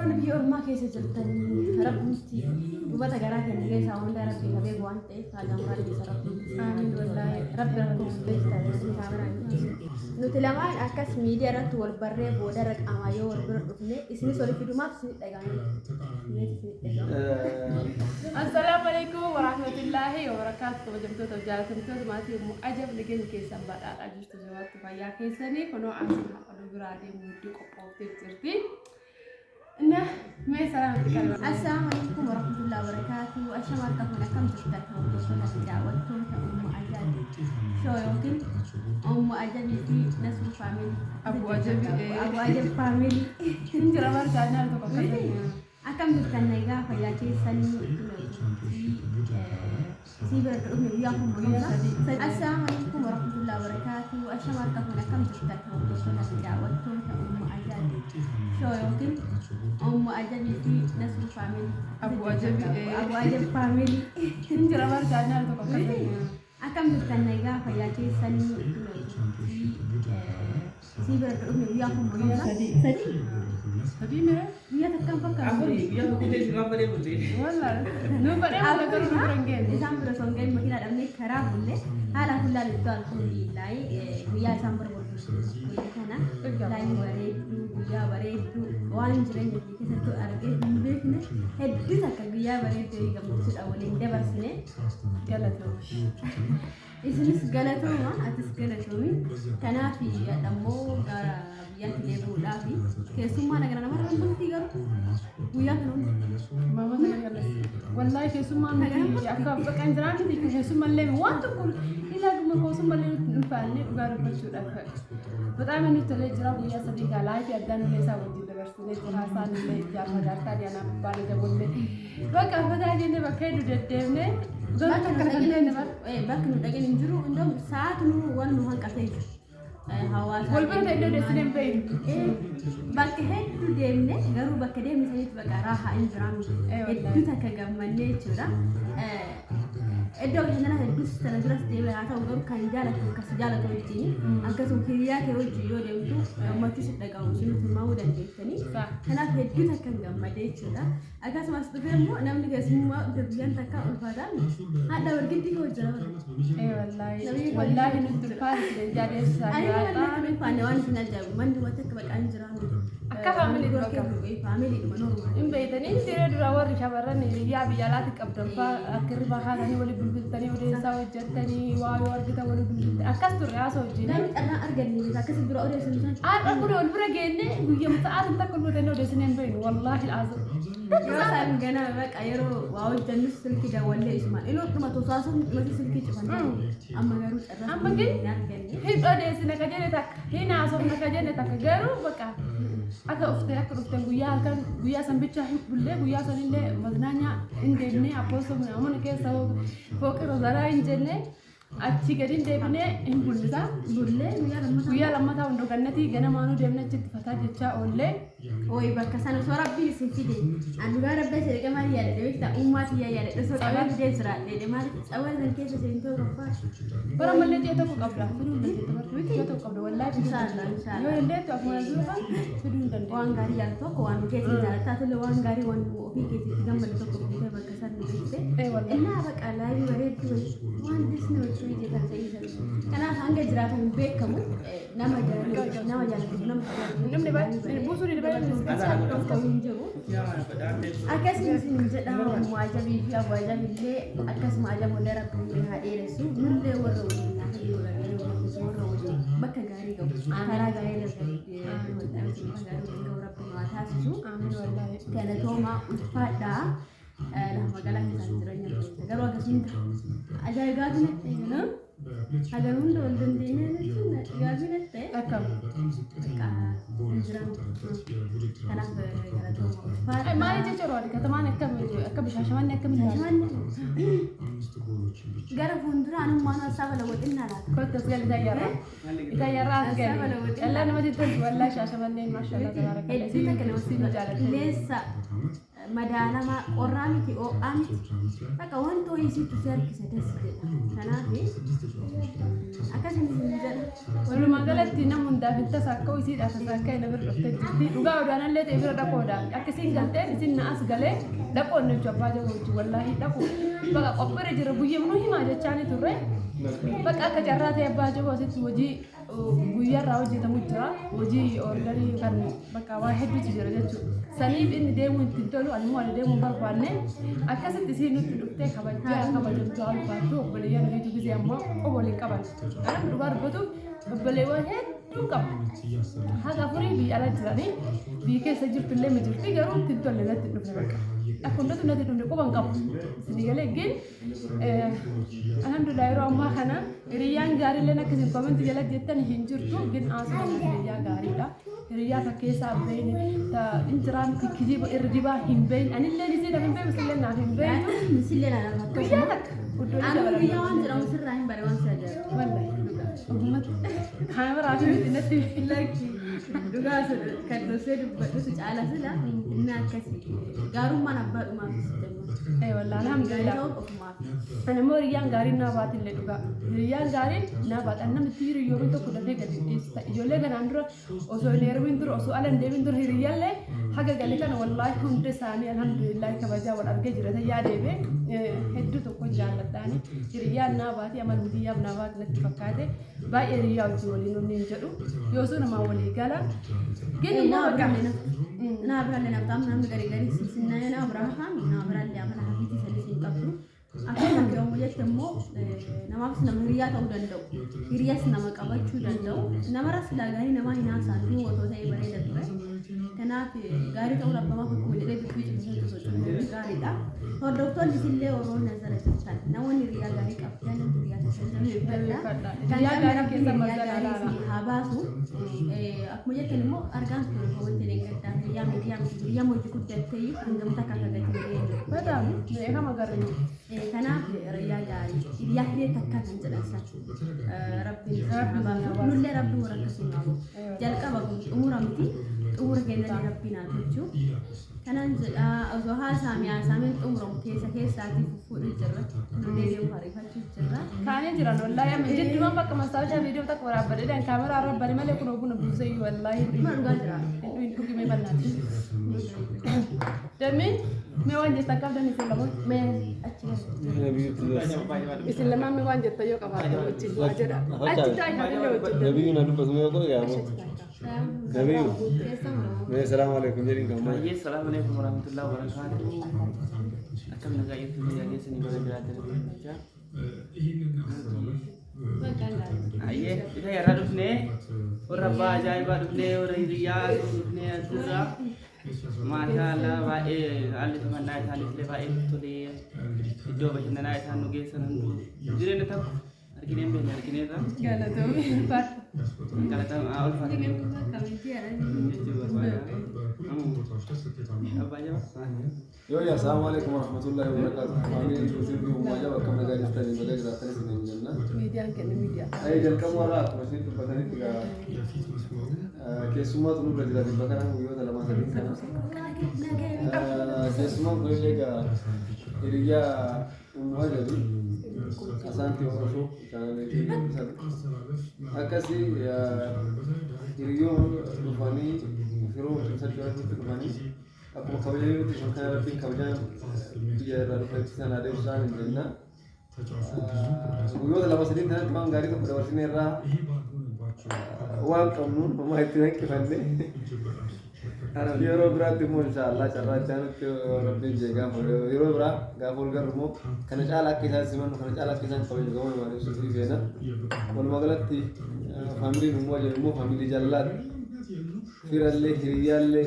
warroon biyya ormaa keessa jirtanii rabbitti dubata garaa keenya keessaa hunda rabbi qabee waan ta'eef haadhaan baay'ee rabbitti amiin wallahi rabbi rakkoo beektaa nuti lamaan akkas miidiyaa irratti wal barree booda raqamaa yoo wal bira dhufne isinis wal fidumaaf isin dhagaame. Assalamu alaikum wa rahmatullahi wa barakatuh. Wajjamtoota jaallatamtoota maatii immoo ajab liggeen keessan badhaadhaa jirtu jawaatti fayyaa keessanii kunoo asiin haadha biraa deemuu hedduu qophooftee jirti. Assalamu alaikum wa rahmatullahi wa barakatuh. Ashamaa ta'uun akkam jirtan hordoftoota daawwattoota Ummu Ajab show yookiin Ummu Ajabii fi Nasru family Abu Ajab family jira barjaanaa tokko akkasuma. Akkam jirtan nagaa fayyaa keessanii sibira dhufne guyyaa humna. Assalamu alaikum wa rahmatullahi wa barakatuh. Ashamaa ta'uun akkam jirtan hordoftoota daawwattoota Ummu Ajab show yookiin Ummu Ajabii fi Nasru family Abu Ajab family jira barjaanaa tokko akkasuma. Akkam jirtan nagaa fayyaa keessanii sibira dhufne guyyaa humna. Tadi mere Guyyaa takkaan fakkaatu. Wallah nu pada apa kalau berenggen Isaan bira songgeen makiinaa dhabnee karaa bulle haala hullaan iddoo alhamdulillah guyyaa isaan barbaachisu kana laayii bareedduu guyyaa bareedduu waan jireenya keessatti argee hin beekne hedduu takka guyyaa bareedduu gammachuudha waliin dabarsine galatoomsh. Isinis galatooma atis galatoomi kanaaf ammoo gara biyyaatti deebi'uudhaaf keessummaa nagara namarra bultii garu guyyaa kana Mama saya galas. Wallahi keessummaan akka baqan jiraan miti keessummallee waan tokko ilaa dhuma keessummallee ulfaanne dhugaa dubbachuudhaaf. Bexaam inni tolee jira guyyaa sadii gaalaa fi addaan illee isaa wajjin dabarsinee jira haasaan illee ijaarsa jaartaa diyaanaa baala jaboollee. Bakka fataa jennee bakka hedduu deddeemnee bakka nu dhaqeen hin jiru hundum sa'aatu nu waan nu hanqatee jiru. Hawaasa walbirta iddoo deessineen beeyin. Bakka hedduu deemne garuu bakka deemne sanitti bakka raahaa hin jiraan hedduu takka gammannee jechuudha. Iddoo bashannanaa hedduu sana duras deemee haa ta'u garuu kan jaalatu akkas jaalatu wajjin akkasuma hiriyaa kee wajjin yoo deemtu gammachuu si dhaga'u sinutti himaamuu dandeessanii. Kanaaf hedduu takka gammadee jechuudha. Akkasumas dhufee immoo namni keessummaa guyyaan takka ulfaataan haadha walgiddi koo jira. Wallahi nuti ulfaatu jaadeessaa Fane waan isin ajaa'ibu manni waan takka baqaan jiraan akka faamilii bakka faamilii dhuma normaal. hin beeytanii siree dura warri shamarran biyyaa alaatti qabdan fa'aa akka irri bahaatanii walii bulbultanii odeessaa hojjettanii waa yoo argitan walii bulbultanii akkas turre haasoo wajjin. Namni xarraa arganne akkasii dura odeessan isaan. Haadha kun wal bira geenne guyyaa sa'aatiin takka ulfatanii odeessinee hin beeynu wallaahi haasoo. Yeroo isaan ganaa baqa yeroo waa hojjannus silkii daawwallee isumaan iloo dhuma tosaasuun dhumati silkii cufan amma garuu xarraa amma gin hin odeessine ka jenne takka hin haasofne ka jenne takka garuu baqa akka dhufteen guyyaa san bicha hin bullee guyyaa san illee maznaanyaa hin deemnee appoosoo amana keessa fooqii rozaraa hin jenne achi gadi hin deebinee hin bullisa bullee guyyaa lammataa hundoo gannatii ganamaanuu deemnee achitti fataa jechaa oollee. Oi bakka sana soo rabbiin isin fide andugaa rabbi isa dhiqaa maal yaadadha beektaa uummaati yaadadha soo qabaa fidee jira dheedhe maal cabaa san keessa seentoo roffaa. Bara mallee jee tokko qabda fiduu hin dandeettu jee tokko qabda wallaahi Inshallah yoo dandeettu akkuma duuba fiduu hin dandeettu. waan gaarii yaadu tokko waan keessa jaallataa tolle waan gaarii waan ofii keessatti gammadu tokko fidee bakka san beekte innaa baqa laayii bareedduu waan disni wajjin hojjetan ta'ii kanaaf hanga jiraatan hin beekamu nama jaalatu namni baay'ee buusuu ni akkasumas hin jedhamu Ummu Ajabii fi Abu Ajabillee akkasuma ajaboollee rabbiin haa dheeressu nullee warra waliin warra waliin bakka gaarii qabu karaa gaarii rabbiin haa taasisu galatoomaa ulfaadhaa magaalaa keessaa jireenya garuu akkasuma ajaa'ibaatu natti agar hunda wal dandeenye jechuun gaabii natti akkam kanaaf galatoomaa maali jechuudha wali katamaan akka bishaashamanni akka midhaan gara fuulduraan ummaan hasaaba lawwaxinaa laata kottas gal itayyarraa as gali yallaa namatti toltu wallaa shaashamanneen maashaallah tabaarakallah hedduu takka namatti jaalladha leessa madaalama qorraa miti oo'aa miti akka wanta ho'isiitu si harkisa dasi jedha kanaaf akkasuma jedha walumaa galatti nama hundaaf hin tasaa akka ho'isiidha tasaa akka hin bira dhuftee jirti dhugaa odaanallee ta'e bira dhaqoodhaan akkasiin galteen isin na as galee dhaqoon nuti abbaa jaba wajji wallaahi dhaqu baqa qophiirra jira guyyamnuu himaa jechaani turre baqa akka carraa ta'e abbaa jaba asitti hojii guyyaarraa hojjetamu jira hojii ordarii kan bakka waa hedduutu jira jechuudha saniif inni deemuu ittiin tolu animmoo ani deemuu barbaanne akkasitti isiin nutti dhuftee kabajamtu alfaattu obboleeyyan ofiitu gisee ammoo obboleen qaban kan dhugaa dubbatu obboleewwan hedduu qabu haga furii biyya ala jiranii biyya keessa jirtullee mi jirti garuu ittiin tolle natti dhufne bakka akka hundatu natti dhufne quban qabu isinii galee gin alhamdulillah yeroo ammaa kana hiriyyaan gaariillee akkasiin koomenti jala jettan hin jirtu gin haasuma hiriyaa gaariidha hiriyaa fakkeessaa beeyne injiraan kijiba irra dibaa hin beeyne anillee nisii daf hin beeyne misillee naaf hin beeyne misillee naaf guyyaa takka guddoon anu guyyaa waan jedhamu sirraa hin bare waan sajaa wallahi kaameraa fi natti lakki dhugaa kan dosee dubbadhutu caala sila inni akkasii gaarummaan abbaa dhumaaf sitemma wallahi alhamdulillah anammoo hiriyyaan gaariin naa baatillee dhugaa hiriyyaan gaariin naa baata namatti hiriyyoomin tokko dafee gadi dhiista ijoollee kanaan dura osoo hin heerumin dura osoo ala hin deemin dura hiriyyaallee haga galee kana wallaahi hundi isaanii alhamdulillah kabajaa wal argee jira ta'yaa deebee hedduu tokko jaalladhaani hiriyyaan naa baati amal hudiyyaaf naa baati natti fakkaate baay'ee hiriyaa wajjin waliin onni hin jedhu yoo sun namaa walii gala gini naa biraallee naftaam namni garii garii sinsinna naa biraahaan naa biraallee amala hafiitii sadii hin qabdu akkuma jedhamu jette immoo namaafis nama hiriyaa ta'uu danda'u hiriyaas nama qabachuu danda'u namarras laagaanii nama hin haasaan otoo ta'e bareeda ture kanaaf gaarii ta'uu rabbamaa akkuma jedhee dubbii cimsatu socho'uu gaariidha hordoftoonni isillee oromoon nazara jirtan namoonni hiriyaa gaarii qabdan hiriyaa haa baasu akkuma jettan immoo argaan wanti deeggardaa hiriyaa hiriyaa hojii guddattee hangamta akka kagatii በጣም ከማ ጋር ነው kanaaf hiriyaa gaarii hiriyaa hiree takka kan jedhan san rabbiin nullee rabbii warra akkasuma jalqaba xumura miti xumura kennanii rabbiin haa tolchu kanan jedha osoo haasaameen xumuramu keessaatii fuudhuu jirra nullee deemu hariifachuu jirra kaanii jiran wallaahi amma jiddumaan bakka mastaawashaa viidiyoo takka waraabbadeedhaan kaameraa rabbani malee kun oguna buusee wallaahi dhuma dhugaa jira dhugimee bal'aati dameen mee waan jettan qabdan isin lamaan mee achi isin lamaan mee waan jettan yoo qabaatan wajjin waa jedha achi taa'ee haalillee wajjin nabiyyu na dubbatu mee qol yaamo nabiyyu mee salaamu alaykum jedhin qabna baay'ee salaamu alaykum warahmatullahi wabarakatuh akkam nagaa jirtu biyya keessanii bara jiraatan jecha ayyee isa yarraa dhufnee warra abbaa ajaa'ibaa dhufnee warra hiriyaa dhufnee asirraa maashaallah baay'ee haalli simannaa isaaniitillee baay'ee tolee iddoo bashannanaa isaan nu geessan jireenya tokko argineen beekne argineerra galatoomi galatamaa ulfaatu yo ya assalamu alaykum warahmatullahi wabarakatuh amin yusufi umaja bakka nagaa jirtanii baga jiraatanii isin jenna miidiyaan kenna miidiyaa ay jalqaba warraa akkuma dubbatanii egaa keessummaatu nurra jiraati bakka nama guyyoota lamaa sadii kana keessummaan kun illee egaa hiriyaa uumaa jedhu asaantii horofuu akkasii hiriyoon dhufanii firoo cimsachuu irratti dhufanii akkuma kabajaa yoo ta'u kan irratti kabajaan biyya irraa dhufetti sana adeemsisaan hin jenna guyyoota lama sadii kanatti waan gaarii tokko dabarsinee irraa waan qabnuun homaa itti hanqifanne yeroo biraatti immoo inshaallah carraa isaanitti rabbiin jee gaafa yeroo biraa gaafa ol garru immoo kana caala akka isaan simannu kana caala akka isaan kabaju gama waan ibsuutii feena walumaa galatti faamiliin immoo jedhu immoo faamilii jaalalaati firallee hiriyyaallee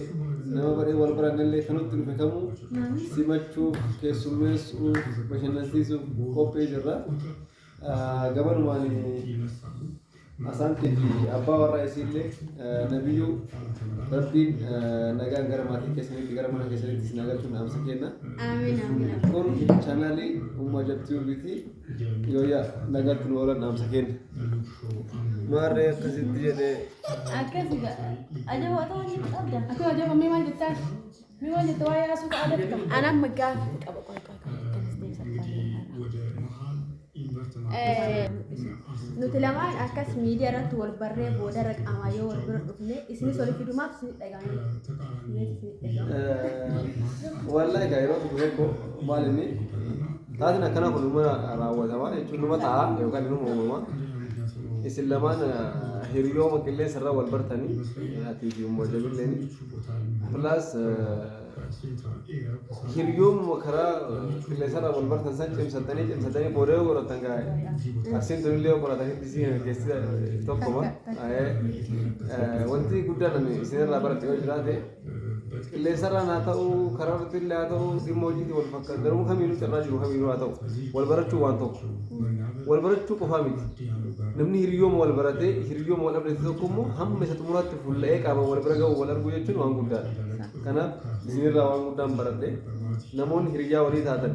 nama badhee wal barannallee kanutti dhufe kamuu simachuuf keessummeessuuf bashannansiisuuf qophii jirra gabanumaan asaantii fi abbaa warraa isiillee nabiyyuu rabbiin nagaan gara maatii keessanitti gara mana keessanitti isin agarchuun dhaamsa kenna. amiin amiin kun chaanaalii Ummah Jabtii Urbiiti yooyaa nagaatti nu oolan dhaamsa kenna. maarree akkasitti jedhee akkasii ajaba ta'uu ni qabda akka ajaba mee maal jettaan Mi wajji tawaya su ka adabta. أنا مقاف قبل قوي nuti lamaan akkas miidiyaa irratti wal barree booda raqaamaa yoo wal bira dhufne isinis walitti dhumaaf isin dhagaanii. Wallahi kan yeroo tokko maal inni taatiin akkana kun dhuma raawwatamaa jechuun dhuma ta'a yookaan dhuma uumamaa isin lamaan hiriyooma qilleensa irraa wal bartanii ati fi umma jabilleen plus hiriyooma karaa qilleensa irraa wal bartan san cimsatanii booda yoo godhatan gaa'e asiin tunillee qoratanii disii keessi tokkoma wanti guddaan isin irraa baratti yoo jiraate qilleensa irraa haa ta'u karaa irratti illee haa ta'u dhimma hojiitti wal fakkaatu garuu kamiinuu carraa jiru kamiinuu haa ta'u wal barachuu waan tokko wal barachuu qofaa miti namni hiriyooma wal baratee hiriyooma wal dhabdate tokko immoo hamma isa xumuraatti fuullee qaama wal bira ga'u wal arguu jechuun waan guddaadha kanaaf isinirraa waan guddaan baradhe namoonni hiriyaa walii taatan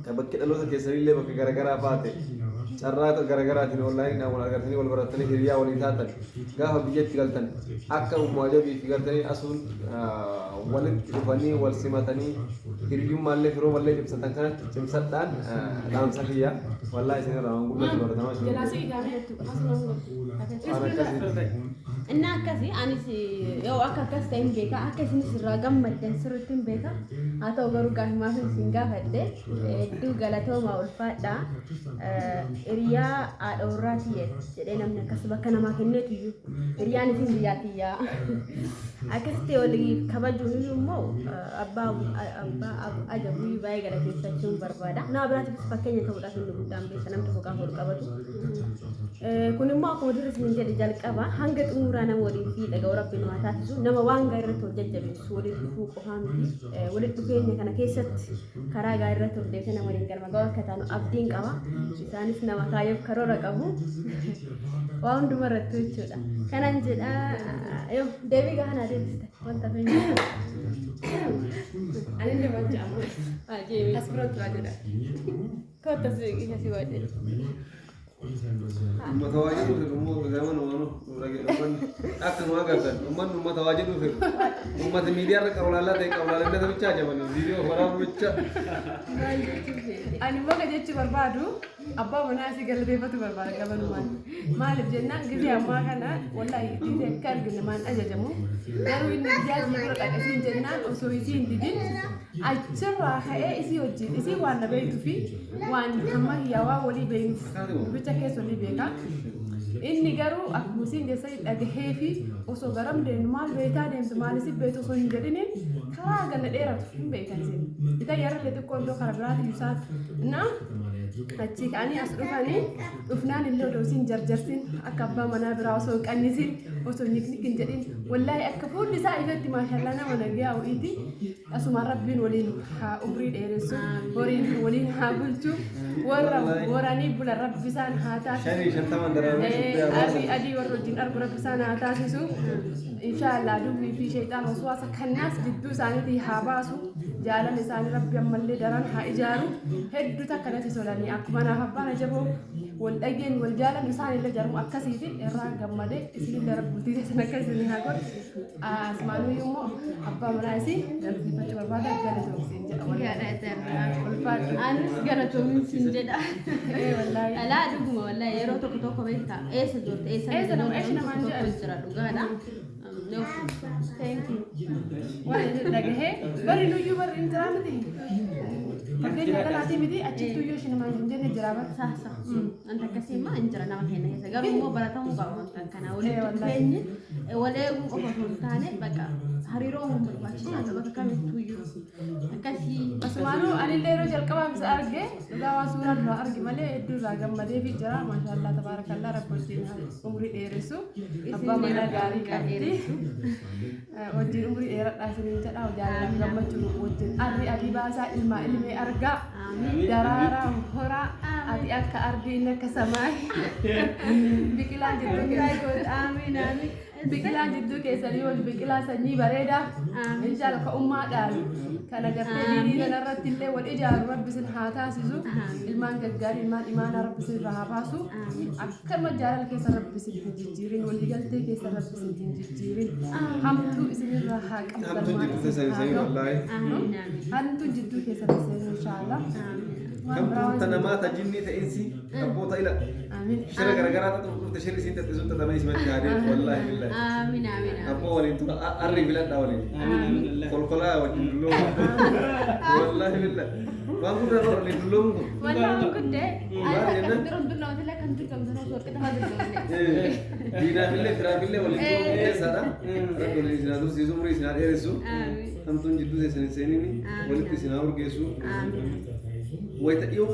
kan bakki dhaloota keessanillee bakka garaagaraa baate carraa garaagaraatiin onlaayiniidhaan wal agartanii wal baratanii hiriyaa walii taatan gaafa biyyatti galtan akka ummaa jabii fi galtanii asuun walitti dhufanii wal simatanii hiriyyummaallee firoo mallee cimsatan kanatti cimsadhaan dhaamsa kiyya wallaahi isinirraa waan guddatu baratamaa Inna akkasii anis yoo akka akkas ta'in beeka akka isinis irraa gammaddan sirriitti beeka haa ta'u garuu gaafimaaf isin gaafadhe hedduu galatooma ulfaadha hiriyaa haadha warraati jedhee namni akkas bakka namaa kenneetu iyyuu hiriyaan isin biyyaatiyyaa akkasitti walii kabajuun immoo abbaa ajabuu baay'ee galateeffachuun barbaada nama biraatiifis fakkeenya ta'uudhaaf inni guddaan beeka namni tokko gaafa wal qabatu kun immoo akkuma dura isin jedhe jalqaba hanga xumuraa nama waliin fi dhaga'u rabbiin waa taasisu nama waan gaarii irratti hojjajjabeessu waliin dhufuu qofaa miti walitti dhufeenya kana keessatti karaa gaarii irratti hojjete nama waliin galma ga'u akka taanu abdiin qaba isaanis nama kaayyoof karoora qabu waa hunduma irratti jechuudha kanan jedha yoo deebii gahanaa deebiste wanta feenya ani illee wajji amma as biratti waa jedha kottas isa si waajjira ummata waa jedhu fi ummoo zaman waanu akkuma agartan ummanni ummata waa jedhu fi ummata miidiyaa irra qawlaalaa ta'e qawlaalaa ta'e ajabanii viidiyoo waraabuu bicha ani immoo jechuu barbaadu abbaa manaa asii galateeffatu barbaada gabanumaan maaliif jennaan gisee ammaa kana wallaahi dhiisee akka argine maan ajajamu garuu inni biyyaa isii bira dhaqasiin jennaan osoo isii hin didin achirraa ka'ee isii wajjin isii waan na beektuu fi waan hamma hiyyaawaa walii beeknuuf bicha keessa walii beekaa inni garuu akkuma isiin keessa dhagahee fi osoo garam deemnu maal beekaa deemtu maalis beektu osoo hin jedhiniin karaa gala dheeratu hin beekan isin ita yarallee xiqqoo iddoo karaa biraati isaati na achi ka'anii as dhufanii dhufnaan illee odoo isin jarjarsin akka abbaa manaa biraa osoo hin qannisin osoo niknik hin jedhin wallaahi akka fuulli isaa ifatti maashallaa nama nagaya ho'iiti asumaan rabbiin waliin haa umrii dheeressu horiin waliin haa bulchu warra waranii bula rabbi isaan haa taasisu adii warra wajjin argu rabbi isaan haa taasisu inshaallah dubbii fi sheexaan waswaasa kannaas jidduu isaaniitii haa baasu jaalan isaanii rabbi ammallee daran haa ijaaru hedduu takka natti tolanii akkuma naaf abbaan ajaboo wal dhageen wal jaalan isaan illee jarmu akkasiiti irraa gammadee isin illee rabbultii keessan akka isin haa godhu asmaanuu immoo abbaa manaa isii galfifachuu barbaada galatoomsiin jedha anis galatoominsiin jedha alaa dhuguma wallaahi yeroo tokko tokko beektaa eessa jirtu eessa namaan jira dhugaadha thank you waan dhagahee bari nuyyuu bari injiraa miti fakkeenya kanaatii miti achitti iyyuu isheen namaan hin jenne jira bara saasa anta akkasiima injira nama keenya keessa garuu immoo baratamuu qaba wantaan kana walitti dhufeenyi waleeguu qofa osoo hin taane bakka hariiroo mun barbaachisaadha bakka kamittuu iyyuu akkasii asumaanuu anillee yeroo jalqabaaf isa arge dhugaa waan suuraa duraa arge malee hedduu irraa gammadee fi jira maashaallah tabaarakallaa rabbi wajjin umrii dheeressu abbaa manaa gaarii qabdi wajjin umrii dheeradhaa isiniin jedha jaalalaaf gammachuu wajjin arri adii baasaa ilmaa ilmee argaa daraaraa horaa ati akka arbii inni akka samaay biqilaan jirtu amiin amiin biqilaan jidduu keessanii wal biqilaa sanyii bareedaa inshaalla ka ummaadhaan kana gartee diinii kanarratti illee wal ijaaru rabbisin haa taasisu ilmaan gaggaarii ilmaan imaanaa rabbisin irraa haa baasu akkama jaalala keessa rabbisin hin jijjiirin waliigaltee keessa rabbisin hin jijjiirin hamtuu isinirraa haa qabdan hamtuu jidduu keessa rabbisin inshaalla كم تنامات جني تأنسي أبو طيلة آمين شرق رجعات تشيل سين تزود تتميز من كهذا والله بالله آمين آمين أبو ولي ترى أري بلاد أولي كل كلا وجلو والله بالله ما أقول له اللي دلهم والله كنت أنا كنت رندنا ولا كنت كم سنة صور كده ما تدري دينا بالله ترى بالله ولي ترى سارا رب ولي سنا دوس يزوم رئيس نار إيرسو هم تنجدوا سنة سنيني ولي تسنا ورجسو ويتيوم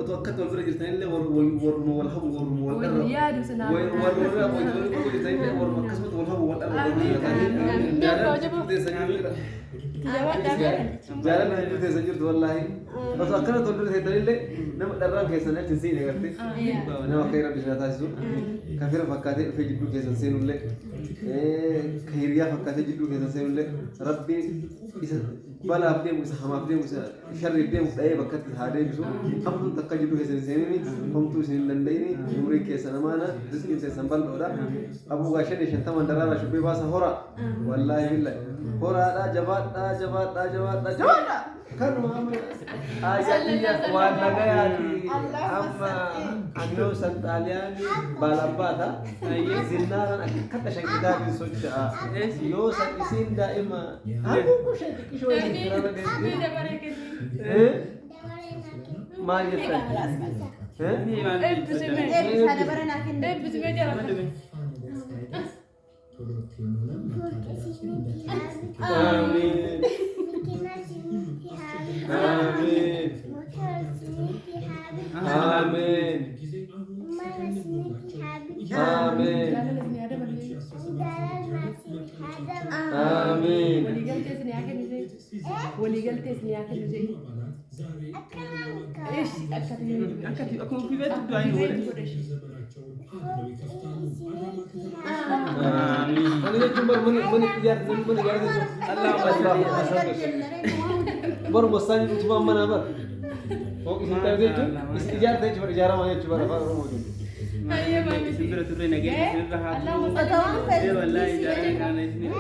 توكلت والبر جرتين اللي والحب والياد سنا والولا والولا جرتين اللي والكسبت والحب جالنا جرت سجلت والله بس أكرت والبر جرتين اللي نم درام كيسنا تنسين يقولي نم خير بجنا تاسو كثير فكاتي في جدو كيسن سين اللي خيريا فكاتي جدو كيسن سين اللي ربي بلا أبدي وسا هم أبدي وسا شر أبدي وسا بكت هذا يسوع هم تكجدوا هذا الزمني هم توسين لنديني نوري كيسنا مانا دسكين سنبال ولا أبو غاشين يشنتا من درارا شو بيباس هورا والله بالله هورا لا جبات كانوا هم آياتي وانا غيري أما أنو سنتالياني بالاباتا زنارا كتا شنكتاب سوتشا يو سنسين دائما أبو كوشة كيشوي ما يتكلم آمين آمين آمين آمين آمين ولقلت اسمي أكل زي إيش أكل أكون في بيت الدعاء آمين أنا جمبر من يجار الله بر بستان تجمع من أمر هو كيسي تابع جو إجار تيجي بر إجارة ما يجي بر أفعال موجود أيه ما سبرة تبرين أجي سبرة هذا إيه والله إجارة كان إسمه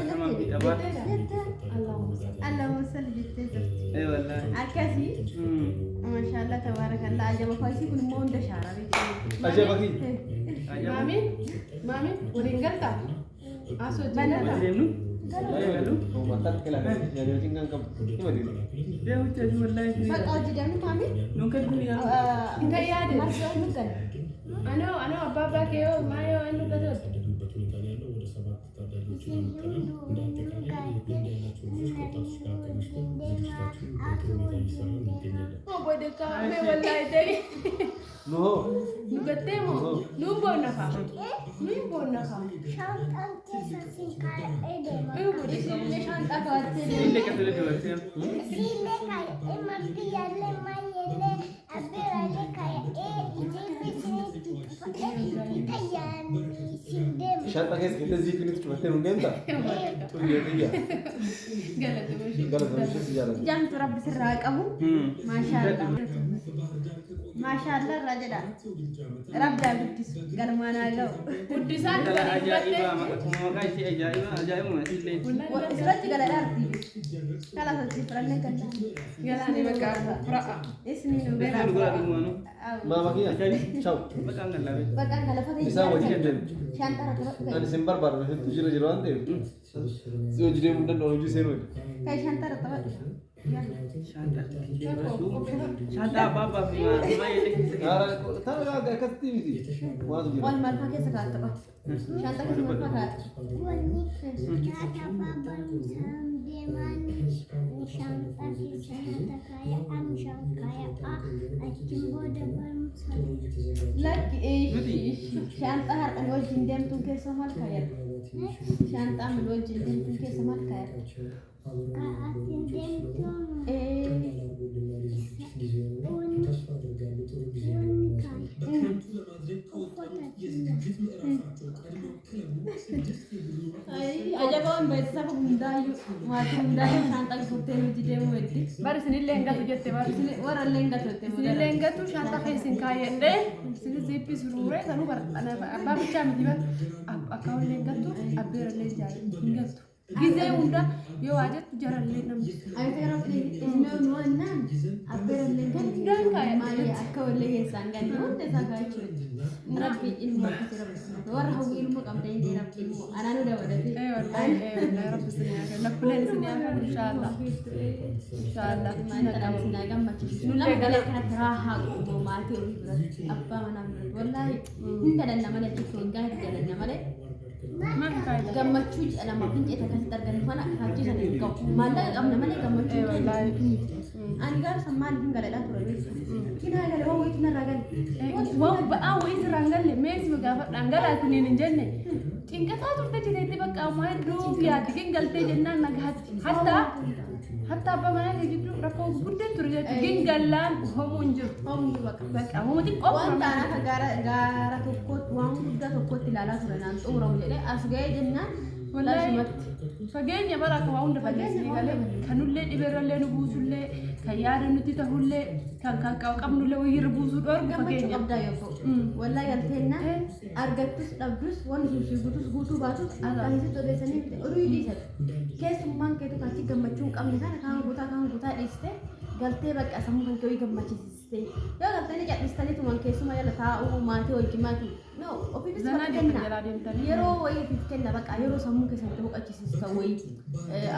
كمان في أبار اللهم صل جدتك إيه والله أكاسي ما شاء الله تبارك الله عجب فايسي كل مون دشارة عجبك مامي ورينغلتا أسو بنا أجيبنو أجيبنو هو مطلع كلا يعني tinggal ke mana dia dia hujan والله بقى أوجدني مامي nungkan dunia أنت يا دي masih bukan أنا أبابا كيو ما يو إنه كذا ما بدك كامل والله ده no نقدمه نوبو نفا نوبو نفا أيوة بدي ليش أنت أقعد ini kan sudah dua sih شاطر كيس كده زي كنت تبتدي من جنتا تقول لي دي قالت مش سيارة جام تربي سراك أبو ما شاء الله ما شاء الله الرجل رب دابتس قال ما نالو بدي سان kalau ajaib mau kasih ajaib masih lain وسرت قال الأرض قال هذا فرنا كذا قال أنا بقى اسمي dia نوبيرا dulu gua di mana ما بقي ciao bakal nggak lah بقى أنا لفتي bisa wajib dan شانتر ترى أنا sembar baru tujuh jeroan deh so jadi mudah orang jadi seru كاي شانتر ترى Shanta apa cuma ini tahu agak kecil sih waduh والمال فاكي سكات تبع شانتر كسر فاكات لك إيش شانتر هر الوجه دم تنكر سمال كير شانتر من الوجه دم تنكر سمال كير Maatii hundaa shaantaa guuttee nuti deemu heddi. Bari sinillee hin gatu jette bari. Warrallee hin gatu jette. Sinillee hin gatu shaantaa keessin kaayyadhee sini ziippii sururee sanuu abbaa bichaa miti bar akka wallee hin gatu abbeerallee hin gatu. Gizee hunda yoo waajjattu jarallee namni. Ayitee rabbi isnoo naan abbeerallee hin gatu. Maali akka wallee keessaan ganni hunda isaa kaachuu. Rabbi ilmu akkasii rabbi. Warra hawwii ilmu qabda inni rabbi ilmu anaanu dabalatee. Wallahi rabbi sinyaa lakkuleen sinyaa inshallah. Inshallah. Sinaa gammachiisu. Nullee galee kanatti raahaa qabu maatii olii biratti abbaa manaa biratti. Wallahi hin dadanna malee jechuun waggaa hin dadanna malee. Gammachuu jedhama fincee akkasitti argannu kana haachisan hin qabu. Maallaqa qabna malee gammachuu wallahi. Ani gaafsa maal hin galadhaa ture. Kina galee waan wayiitu narraa galee. Waan ba'aa wayiitu irraa hin galle meesii gaafa dhangalaatiin hin jenne. Cinqataa turte jiteetti bakka ammaa hedduu yaaddi gingaltee jennaan nagaatti. Hatta abbaa manaa kee gidduu rakkoo guddee ture jechuudha. Gingallaan homuu hin jiru. Homuu hin jiru bakka homuu xiqqoo. Waan taanaa akka gaara tokkotti waan guddaa tokkotti ilaalaa ture naan xumuramu jedhee as ga'ee jennaan. Wallahi fageenya bara akka waa hunda fageessanii galee kanullee dhibeerrallee nu buusullee kan yaada nuti tahullee kan qabnullee wayiirra buusuu dhoorgu fageenya. Gammachuu qabdaa yoo ta'u wallahi galteennaa argattus dhabdus waan guutus guutuu baatus akkasitti odeessanii miti oduu dhiisatu. Keessummaan keetu kan achi gammachuu hin qabne sana kaan guutaa dhiiste galtee bakka sammuu kan kee gammachiisiste yoo galtee cadhistanii tuman keessuma jala taa'uu maatii wajjin maatii no ofiifis kenna yeroo wayiitiif kenna bakka yeroo sammuu keessatti boqochisiista wayii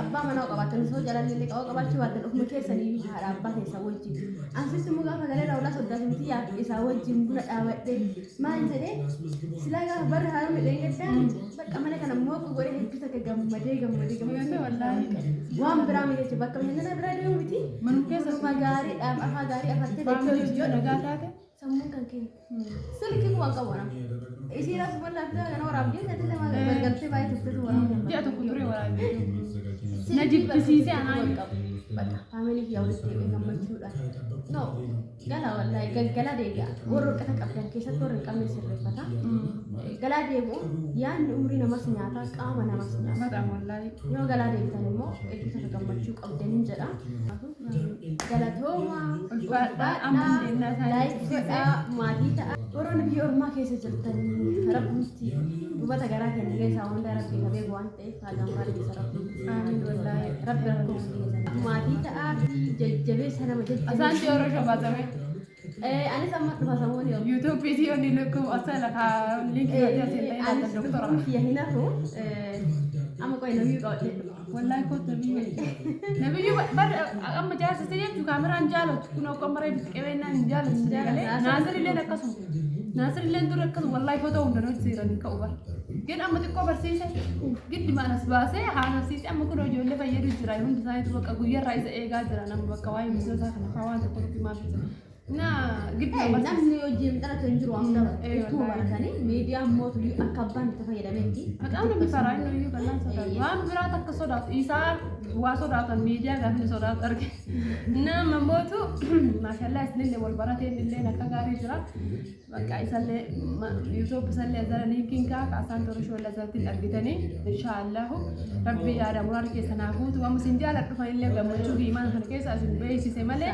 abbaa manaa qabaatan soo jalallee qabaachuu baatan ofuma keessanii haadha abbaa keessaa wajjin asitti immoo gaafa galee raawulaa soddaatimtii yaadu isaa wajjin buna dhaabadhee maal jedhee silaa gaafa barri haala midheen gaddaa bakka mana kana immoo godhee hedduu takka gammadee waan biraa miti bakka bashannana biraa deemu miti manuu keessa gaarii afaa gaarii afattee yoo nagaa taate sammuun kan kennu silkii waan qabu nama isiin as bollaaftaa kana waraabdee taatee nama gargaartee baay'ee tuffatu waraabdee ji'a tokko ture waraabdee na jibbisiisee anaa qabu bakka faamilii fi walitti gammachuudha no gala wallahi galgala deebi'a warra uffata qabdan keessatti warra hin qabne sirreeffata galaa deebi'u yaadni umurii namas nyaataa qaama namas nyaata wallahi yoo galaa deebitan immoo eebbisa gammachuu qabdaniin jedha galatooma ulfaadhaa maatii ta'a warroonni biyya ormaa keessa jirtan rabbitti dubata garaa kenna keessaa hunda rabbi qabee waan ta'eef haadhaan maal keessa rabbi rakkoo maatii ta'a jajjabeessa nama jajjabeessa. Asaan jiru shabaatame. Anis amma dhufa samuun yoo. YouTube video ni lekku asala ka link ya sente anis doktora. Ya hinafu amma koy nabi qabatee. Wallahi ko nabi bar amma jaarsa siree ju kameraan jaalatu kun akka maraa biqeena hin jaalatu galee naasirille akkasu naasirille dur akkasu wallahi foto hunda nuti siiranii ka ubar gen amma xiqqoo barsiise giddi maanas baasee haa barsiise amma kun ijoollee fayyadu jira hundi isaaniitu bakka guyyarraa isa eegaa jira nama bakka waa'ee misoota kana fawaan tokko dhufi maaf jira. Nah, gitu namni hojii midhaan kan jiru waan qaba. Itti baratanii miidiyaa mootu akka abbaan itti fayyadametti. Maqaan namni faraa inni iyyuu bal'aan sodaatu. Waan biraa takka sodaatu. Isaa waa sodaatan miidiyaa gaafa inni sodaatu arge. Nama mootu maashaallah isinillee wal baratee illee akka gaarii jira. Bakka isallee YouTube isallee azara linkiin kaa kaasaan toruu shoolla azartiin argitanii inshaallah rabbi yaada muraara keessa naafuutu waan isin jaaladhu fanillee gammachuu hiimaan kana keessa isin beeksise malee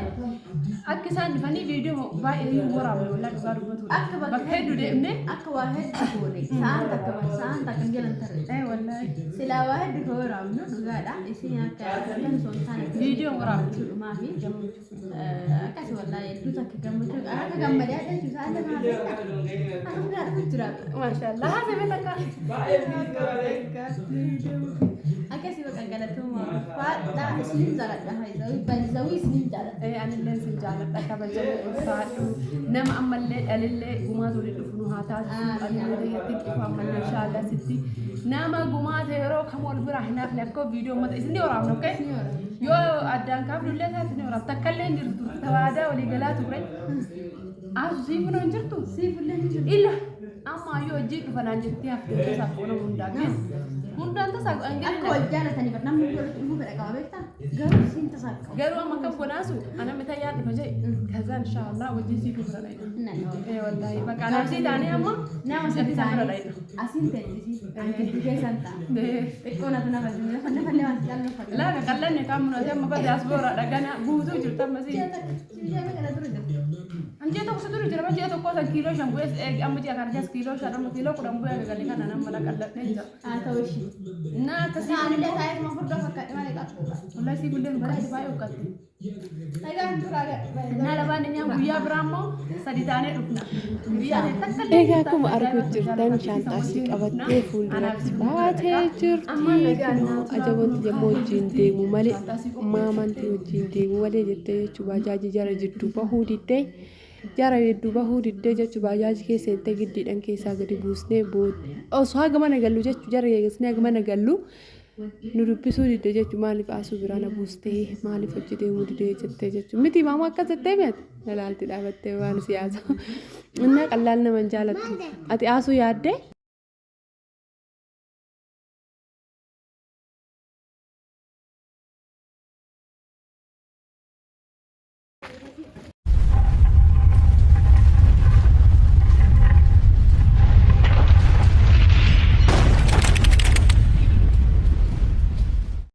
akka isaan dhufanii video baay'ee waraabne wallaa dhugaa dubbatu bakka hedduu deemne akka waa hedduu goone sa'aan takka jalan tarree wallaahi silaa waa hedduu waraabnu dhugaadha isin akka kan son taane video waraabne dhumaa fi akkasi wallaahi hedduu takka gammachuu akka gammadee adda sa'aan takka akka fudhatu jira maashaallah haa sebe takka akkasi bakka galatuma faadhaa isin jaaladha baay'isawii isin jaaladha anillee isin jaaladha kabajamu ulfaadhu nama ammallee dhalillee gumaatu waliin dhufu nu haa taasisu anillee dayyatti dhufu ammallee inshaallah sitti nama gumaata yeroo kam wal bira hin hafne akka viidiyoo mata isin waraabna okkee yoo addaan kaafnullee taasisni waraab takkallee hin jirtu tawaadaa walii galaa ture asiifnoo hin jirtu siifillee hin jirtu illa amma yoo hojii dhufanaan jettee haftee saafona hundaa hundaan tasaaqu Akka wal jaalatanii bara namni walitti dhufuu fedha qaba beektaa? Garuu siin tasaaqu. garuu amma kan godhaasu ana mita yaaddu faje kaza inshallah wajjin sii dhufra dhaydha wallahi baqaa nafsi taane amma Nama sadi sadi sabra taane dhaydha asiin teessisi. Anti keessan ta'a. Xiqqoo natu nama jiru. Fanne fanne waan jaallu fakkaata. laa ka qallanne kan mun amma bada asboora dhagana guutuu jirta masi anjee tokko suduru jira bajee tokko san kiiloo shan bu'ee amma ji'a kana jas kiiloo shan amma kiiloo kudhan bu'ee gagali kana nama la qallanne jira Haa ta'u ishii. na akkasii Saanillee taa'ee kuma furdoo fakkaate malee qabu. wallahi si gulleen baay'ee baay'ee ukkatti Nagaan turaa gadhu. na labaan inni guyyaa biraammoo sadi taanee dhufna Egaa akkuma arguu jirtan shaanxaasii qabattee fuulduratti baatee jirti. Ajabanti yommuu wajjin deemu malee maamantii wajjin deemu malee jettee jechuun bajaajii jara jidduu bahuu diddee jara jidduu bahuu diddee jechuun bajaajii keessa jettee giddiidhaan keessaa gadi buusnee osoo haga mana gallu jechuun jara geessisnee haga mana gallu nu dubbisuu diddee jechuun maaliif asuu biraana buustee maaliif hojii deemuu diddee jettee jechuun miti maamaa akka jettee beekte lalaalti dhaabattee waan siyaasa. Inna qallaan nama hin jaalattu. Ati asuu yaaddee